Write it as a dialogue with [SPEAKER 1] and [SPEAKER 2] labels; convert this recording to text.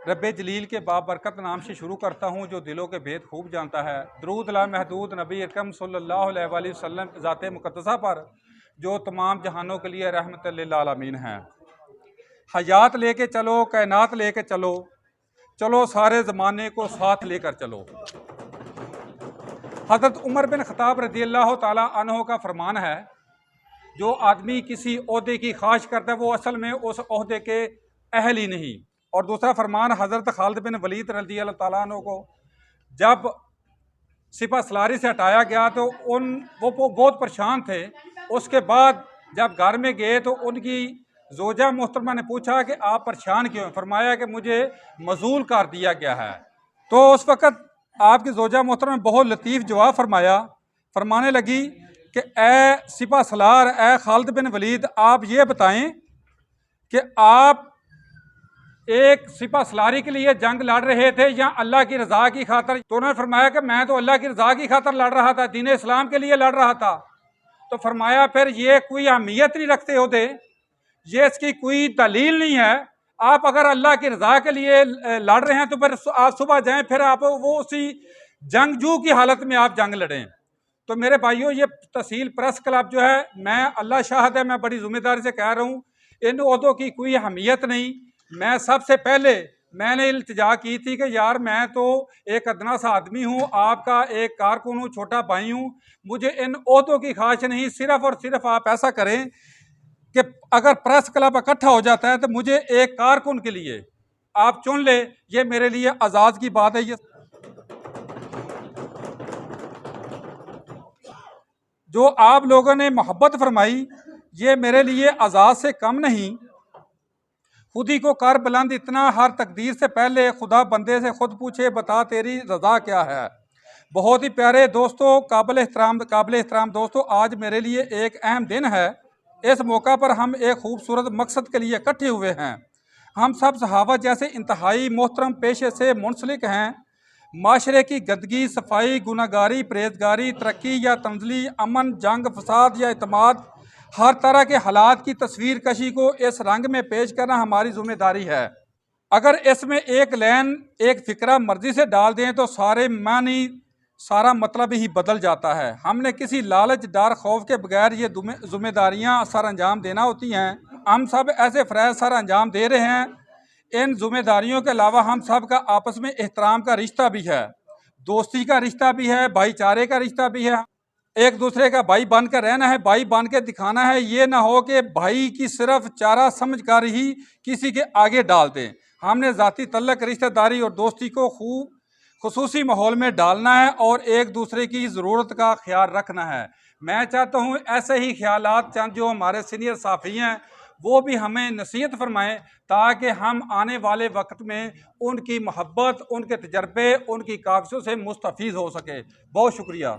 [SPEAKER 1] रब्बे जलील के बाबरकत नाम से शुरू करता हूँ जो दिलों के भेद खूब जानता है। दरूद ला महदूद नबी अकरम सल्लल्लाहु अलैहि वसल्लम ज़ात मुक़द्दसा पर जो तमाम जहानों के लिए रहमत लिल आलमीन है। हयात लेके चलो, कायनात लेके चलो, चलो सारे ज़माने को साथ लेकर चलो। हज़रत उमर बिन ख़त्ताब रज़ियल्लाहु ताला अन्हो का फरमान है, जो आदमी किसी ओहदे की ख्वाहिश करता है वो असल में उस ओहदे के अहल ही नहीं। और दूसरा फरमान हज़रत खालिद बिन वलीद रज़ियल्लाहु ताला अन्हु को जब सिपा सलारी से हटाया गया तो वो बहुत परेशान थे। उसके बाद जब घर में गए तो उनकी जोजा मोहतरमा ने पूछा कि आप परेशान क्यों हैं? फरमाया कि मुझे मजूल कर दिया गया है। तो उस वक़्त आपकी जोजा मोहतरमा ने बहुत लतीफ़ जवाब फरमाया, फरमाने लगी कि ए सिपा सलार, ए खालिद बिन वलीद, आप ये बताएं कि आप एक सिपा सलारी के लिए जंग लड़ रहे थे या अल्लाह की रज़ा की खातर? तो उन्होंने फरमाया कि मैं तो अल्लाह की रज़ा की खातर लड़ रहा था, दीन इस्लाम के लिए लड़ रहा था। तो फरमाया फिर ये कोई अहमियत नहीं रखते होते, ये इसकी कोई दलील नहीं है। आप अगर अल्लाह की रज़ा के लिए लड़ रहे हैं तो फिर आप सुबह जाएं, फिर आप वो उसी जंगजू की हालत में आप जंग लड़ें। तो मेरे भाइयों, ये तहसील प्रेस क्लब जो है, मैं अल्लाह शाहिद है, मैं बड़ी जिम्मेदारी से कह रहा हूँ, इन ओहदों की कोई अहमियत नहीं। मैं सबसे पहले मैंने इल्तिजा की थी कि यार मैं तो एक अदना सा आदमी हूँ, आपका एक कारकुन हूँ, छोटा भाई हूँ, मुझे इन ओहदों की ख्वाहिश नहीं। सिर्फ और सिर्फ आप ऐसा करें कि अगर प्रेस क्लब इकट्ठा हो जाता है तो मुझे एक कारकुन के लिए आप चुन ले, ये मेरे लिए आज़ाद की बात है। ये जो आप लोगों ने मोहब्बत फरमाई, ये मेरे लिए आज़ाद से कम नहीं। खुद ही को कर बुलंद इतना, हर तकदीर से पहले खुदा बंदे से खुद पूछे बता तेरी रज़ा क्या है। बहुत ही प्यारे दोस्तों, काबिल एहतराम दोस्तों, आज मेरे लिए एक अहम दिन है। इस मौका पर हम एक खूबसूरत मकसद के लिए इकट्ठे हुए हैं। हम सब सहाबा जैसे इंतहाई मोहतरम पेशे से मुंसलिक हैं। माशरे की गंदगी, सफाई, गुनाहगारी, परहेजगारी, तरक्की या तंजली, अमन, जंग, फसाद या इतमाद, हर तरह के हालात की तस्वीर कशी को इस रंग में पेश करना हमारी जिम्मेदारी है। अगर इसमें एक लाइन, एक फ़िक्रा मर्जी से डाल दें तो सारा मतलब ही बदल जाता है। हमने किसी लालच, डर, खौफ के बगैर ये जिम्मेदारियां सर अंजाम देना होती हैं। हम सब ऐसे फ़रज़ सर अंजाम दे रहे हैं। इन जिम्मेदारियों के अलावा हम सब का आपस में एहतराम का रिश्ता भी है, दोस्ती का रिश्ता भी है, भाईचारे का रिश्ता भी है। एक दूसरे का भाई बन कर रहना है, भाई बन के दिखाना है। ये ना हो कि भाई की सिर्फ चारा समझ कर ही किसी के आगे डाल दें। हमने ज़ाती तल्लक, रिश्तेदारी और दोस्ती को खूब खुसूसी माहौल में डालना है और एक दूसरे की ज़रूरत का ख्याल रखना है। मैं चाहता हूँ ऐसे ही ख्यालात चंद जो हमारे सीनियर साफ़ी हैं वो भी हमें नसीहत फरमाएं, ताकि हम आने वाले वक्त में उनकी मोहब्बत, उनके तजर्बे, उनकी काविशों से मुस्तफ़ीज़ हो सके। बहुत शुक्रिया।